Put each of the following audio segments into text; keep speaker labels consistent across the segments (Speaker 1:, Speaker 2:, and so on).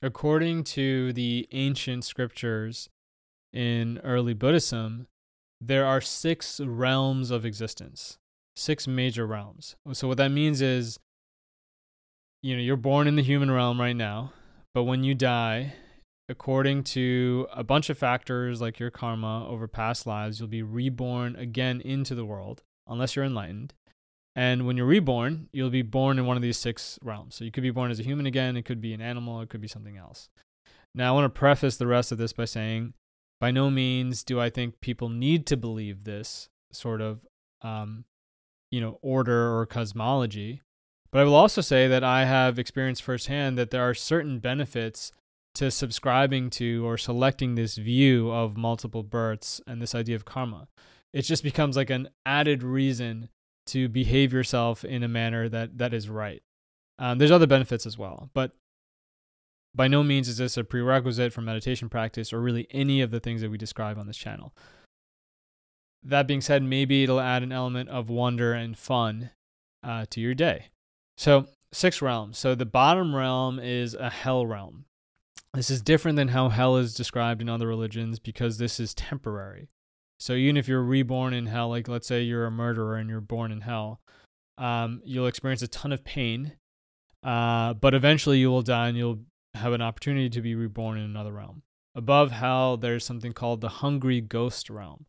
Speaker 1: according to the ancient scriptures in early Buddhism, there are 6 realms of existence, 6 major realms. So what that means is, you're born in the human realm right now, but when you die, according to a bunch of factors like your karma over past lives, you'll be reborn again into the world, unless you're enlightened. And when you're reborn, you'll be born in one of these 6 realms. So you could be born as a human again, it could be an animal, it could be something else. Now, I want to preface the rest of this by saying, by no means do I think people need to believe this sort of, order or cosmology. But I will also say that I have experienced firsthand that there are certain benefits to subscribing to or selecting this view of multiple births and this idea of karma. It just becomes like an added reason to behave yourself in a manner that is right. There's other benefits as well, but by no means is this a prerequisite for meditation practice or really any of the things that we describe on this channel. That being said, maybe it'll add an element of wonder and fun to your day. So 6 realms. So the bottom realm is a hell realm. This is different than how hell is described in other religions because this is temporary. So even if you're reborn in hell, like let's say you're a murderer and you're born in hell, you'll experience a ton of pain, but eventually you will die and you'll have an opportunity to be reborn in another realm. Above hell, there's something called the hungry ghost realm.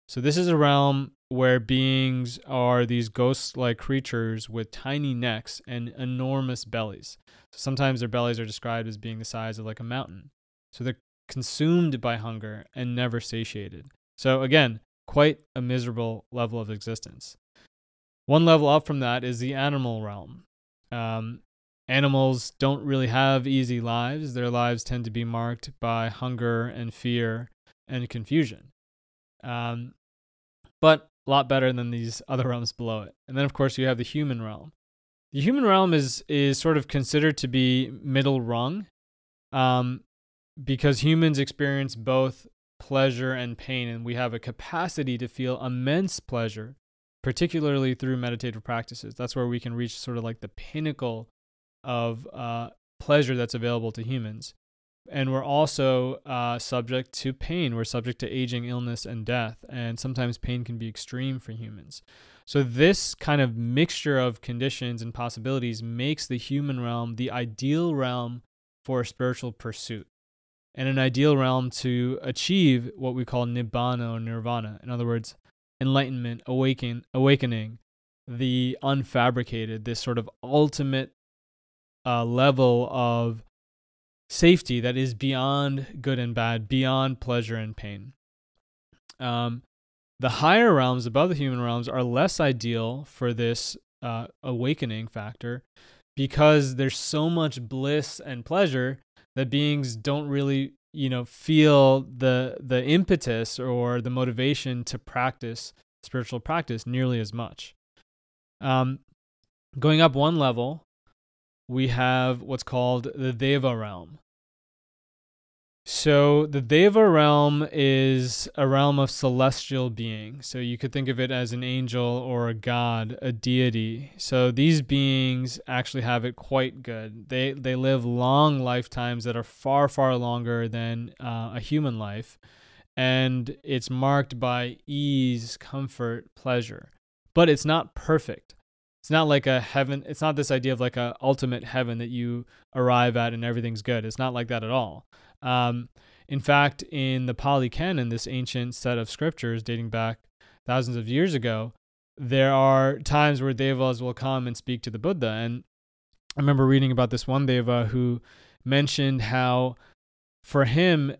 Speaker 1: So this is a realm where beings are these ghost-like creatures with tiny necks and enormous bellies. So sometimes their bellies are described as being the size of like a mountain. So they're consumed by hunger and never satiated. So again, quite a miserable level of existence. One level up from that is the animal realm. Animals don't really have easy lives. Their lives tend to be marked by hunger and fear and confusion. But a lot better than these other realms below it. And then, of course, you have the human realm. The human realm is sort of considered to be middle rung because humans experience both pleasure and pain, and we have a capacity to feel immense pleasure, particularly through meditative practices. That's where we can reach sort of like the pinnacle of pleasure that's available to humans. And we're also subject to pain. We're subject to aging, illness, and death. And sometimes pain can be extreme for humans. So this kind of mixture of conditions and possibilities makes the human realm the ideal realm for spiritual pursuit and an ideal realm to achieve what we call nibbana or nirvana. In other words, enlightenment, awakening, the unfabricated, this sort of ultimate level of safety that is beyond good and bad, beyond pleasure and pain. The higher realms above the human realms are less ideal for this awakening factor because there's so much bliss and pleasure that beings don't really, feel the impetus or the motivation to practice spiritual practice nearly as much. Going up one level, we have what's called the Deva realm. So the Deva realm is a realm of celestial beings. So you could think of it as an angel or a god, a deity. So these beings actually have it quite good. They live long lifetimes that are far, far longer than a human life. And it's marked by ease, comfort, pleasure. But it's not perfect. It's not like a heaven. It's not this idea of like a ultimate heaven that you arrive at and everything's good. It's not like that at all. In fact, in the Pali Canon, this ancient set of scriptures dating back thousands of years ago, there are times where devas will come and speak to the Buddha. And I remember reading about this one deva who mentioned how for him,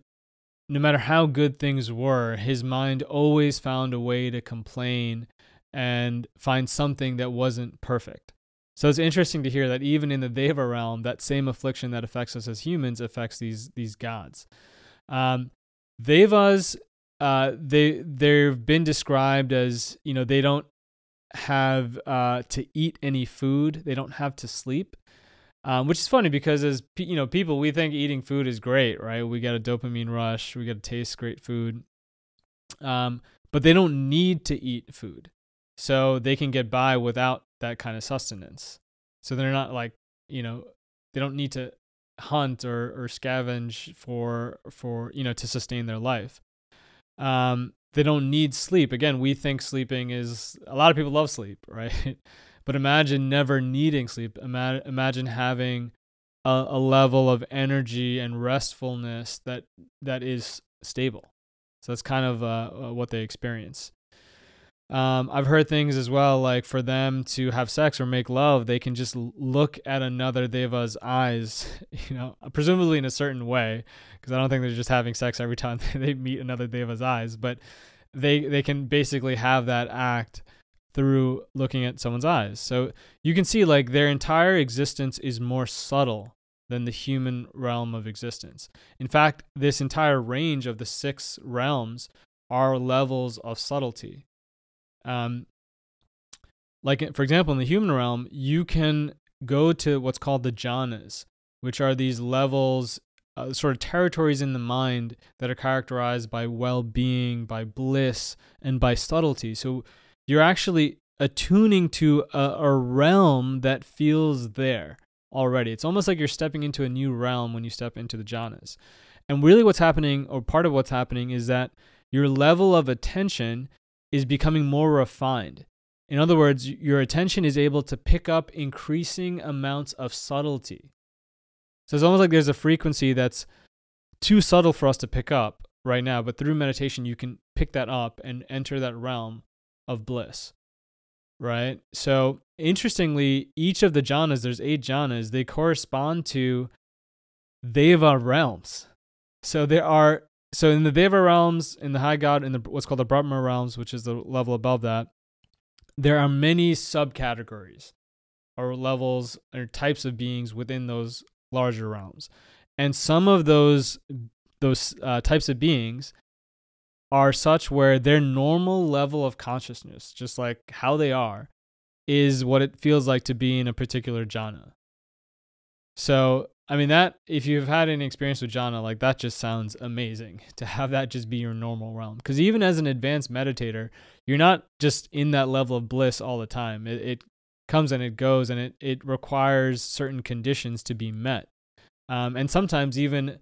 Speaker 1: no matter how good things were, his mind always found a way to complain and find something that wasn't perfect. So it's interesting to hear that even in the Deva realm, that same affliction that affects us as humans affects these gods. Devas, they've been described as, they don't have to eat any food. They don't have to sleep, which is funny because as people, we think eating food is great, right? We get a dopamine rush. We get to taste great food. But they don't need to eat food. So they can get by without that kind of sustenance. So they're not like, they don't need to hunt or scavenge for to sustain their life. They don't need sleep. Again, we think sleeping is, a lot of people love sleep, right? But imagine never needing sleep. Imagine having a level of energy and restfulness that is stable. So that's kind of what they experience. I've heard things as well, like for them to have sex or make love, they can just look at another deva's eyes, presumably in a certain way, because I don't think they're just having sex every time they meet another deva's eyes, but they can basically have that act through looking at someone's eyes. So you can see like their entire existence is more subtle than the human realm of existence. In fact, this entire range of the 6 realms are levels of subtlety. Like for example, in the human realm, you can go to what's called the jhanas, which are these levels, sort of territories in the mind that are characterized by well-being, by bliss, and by subtlety. So you're actually attuning to a realm that feels there already. It's almost like you're stepping into a new realm when you step into the jhanas. And really what's happening, or part of what's happening, is that your level of attention is becoming more refined. In other words, your attention is able to pick up increasing amounts of subtlety. So it's almost like there's a frequency that's too subtle for us to pick up right now, but through meditation, you can pick that up and enter that realm of bliss, right? So interestingly, each of the jhanas, there's 8 jhanas, they correspond to deva realms. So in the deva realms, in the high god, in the what's called the Brahma realms, which is the level above that, there are many subcategories or levels or types of beings within those larger realms. And some of those types of beings are such where their normal level of consciousness, just like how they are, is what it feels like to be in a particular jhana. So, I mean, that, if you've had any experience with jhana, like that just sounds amazing to have that just be your normal realm. Because even as an advanced meditator, you're not just in that level of bliss all the time. It comes and it goes, and it requires certain conditions to be met. And sometimes even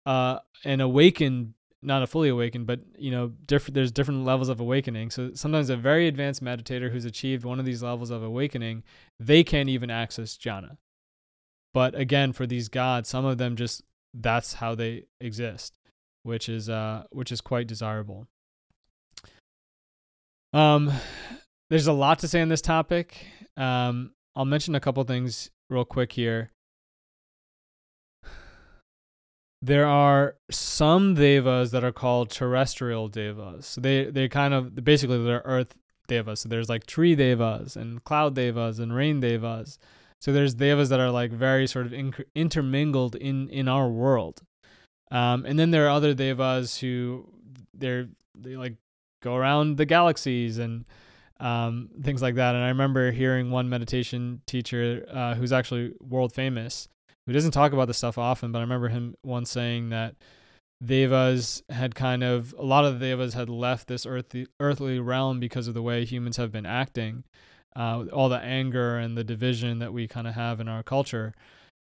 Speaker 1: an awakened, not a fully awakened, but there's different levels of awakening. So sometimes a very advanced meditator who's achieved one of these levels of awakening, they can't even access jhana. But again, for these gods, some of them just, that's how they exist, which is quite desirable. There's a lot to say on this topic. I'll mention a couple things real quick here. There are some devas that are called terrestrial devas. So they kind of, basically they're earth devas. So there's like tree devas and cloud devas and rain devas. So there's devas that are like very sort of intermingled in our world. And then there are other devas who they like go around the galaxies and things like that. And I remember hearing one meditation teacher who's actually world famous, who doesn't talk about this stuff often, but I remember him once saying that devas had a lot of the devas had left this earthly realm because of the way humans have been acting, all the anger and the division that we kind of have in our culture.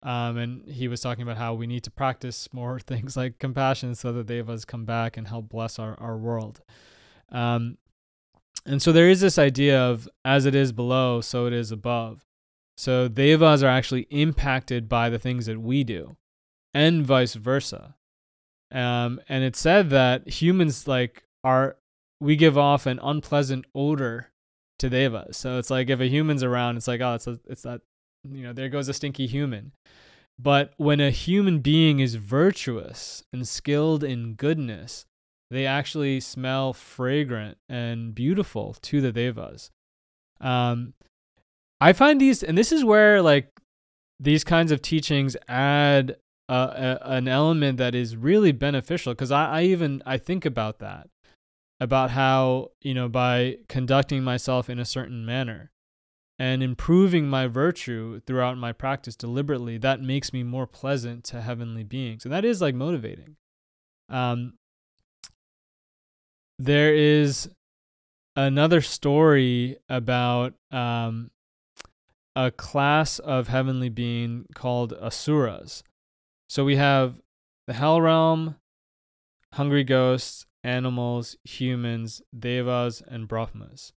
Speaker 1: And he was talking about how we need to practice more things like compassion so that devas come back and help bless our world. And so there is this idea of as it is below, so it is above. So devas are actually impacted by the things that we do, and vice versa. And it's said that humans we give off an unpleasant odor to devas. So it's like if a human's around, it's like, oh, it's that, there goes a stinky human. But when a human being is virtuous and skilled in goodness, they actually smell fragrant and beautiful to the devas. I find these, and this is where like these kinds of teachings add an element that is really beneficial, because I think about that, about how, by conducting myself in a certain manner and improving my virtue throughout my practice deliberately, that makes me more pleasant to heavenly beings. And that is like motivating. There is another story about a class of heavenly being called asuras. So we have the hell realm, hungry ghosts, animals, humans, devas, and brahmas.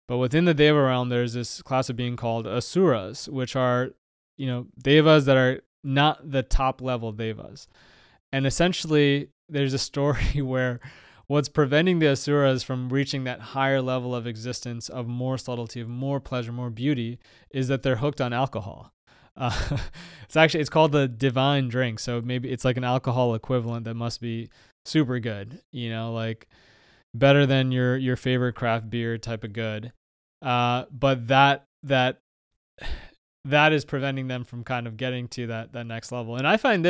Speaker 1: But within the deva realm, there's this class of being called asuras, which are, devas that are not the top level devas. And essentially, there's a story where what's preventing the asuras from reaching that higher level of existence, of more subtlety, of more pleasure, more beauty, is that they're hooked on alcohol. It's called the divine drink. So maybe it's like an alcohol equivalent that must be super good, like better than your favorite craft beer type of good. But that is preventing them from kind of getting to that next level. And I find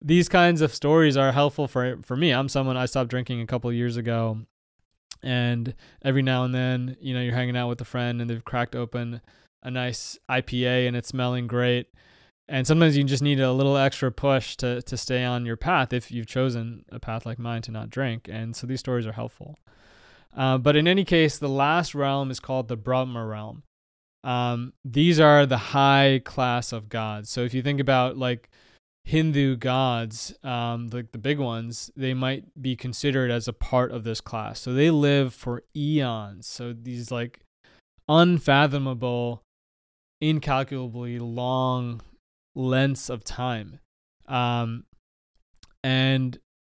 Speaker 1: these kinds of stories are helpful for me. I stopped drinking a couple of years ago, and every now and then, you're hanging out with a friend and they've cracked open a nice IPA and it's smelling great. And sometimes you just need a little extra push to stay on your path if you've chosen a path like mine to not drink. And so these stories are helpful. But in any case, the last realm is called the Brahma realm. These are the high class of gods. So if you think about like Hindu gods, like the big ones, they might be considered as a part of this class. So they live for eons. So these like unfathomable, incalculably long lengths of time. And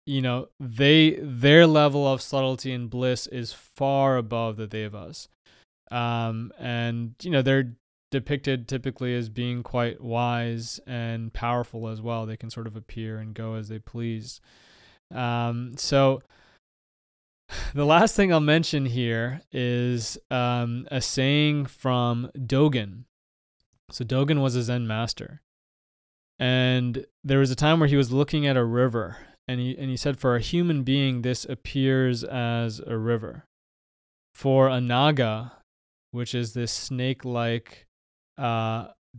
Speaker 1: their level of subtlety and bliss is far above the devas. And they're depicted typically as being quite wise and powerful as well. They can sort of appear and go as they please. So the last thing I'll mention here is a saying from Dogen. So Dogen was a Zen master. And there was a time where he was looking at a river, and he said, for a human being, this appears as a river. For a naga, which is this snake-like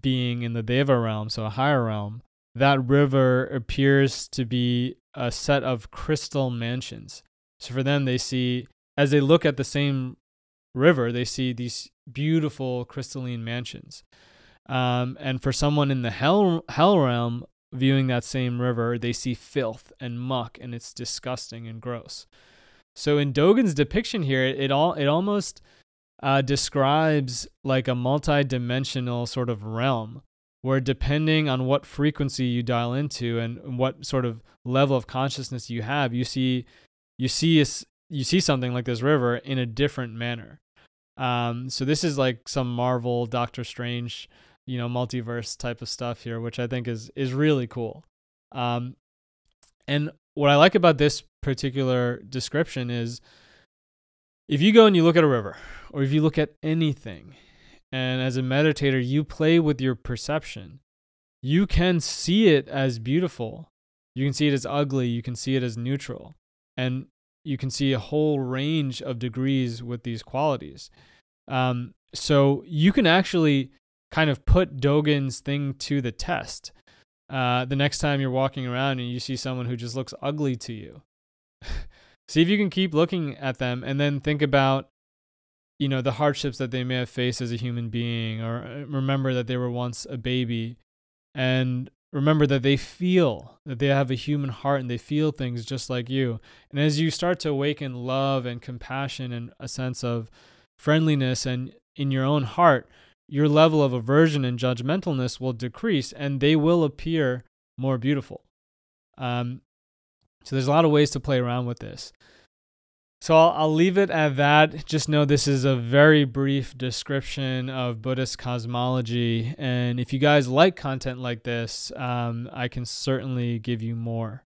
Speaker 1: being in the deva realm, so a higher realm, that river appears to be a set of crystal mansions. So for them, they see, as they look at the same river, they see these beautiful crystalline mansions. And for someone in the hell realm viewing that same river, they see filth and muck, and it's disgusting and gross. So in Dogen's depiction here, it almost describes like a multi-dimensional sort of realm, where depending on what frequency you dial into and what sort of level of consciousness you have, you see something like this river in a different manner. So this is like some Marvel, Doctor Strange, multiverse type of stuff here, which I think is really cool. And what I like about this particular description is, if you go and you look at a river, or if you look at anything, and as a meditator, you play with your perception, you can see it as beautiful. You can see it as ugly. You can see it as neutral. And you can see a whole range of degrees with these qualities. So you can actually kind of put Dogen's thing to the test. The next time you're walking around and you see someone who just looks ugly to you, see if you can keep looking at them and then think about, the hardships that they may have faced as a human being, or remember that they were once a baby, and remember that they have a human heart and they feel things just like you. And as you start to awaken love and compassion and a sense of friendliness and in your own heart, your level of aversion and judgmentalness will decrease, and they will appear more beautiful. So there's a lot of ways to play around with this. So I'll leave it at that. Just know this is a very brief description of Buddhist cosmology. And if you guys like content like this, I can certainly give you more.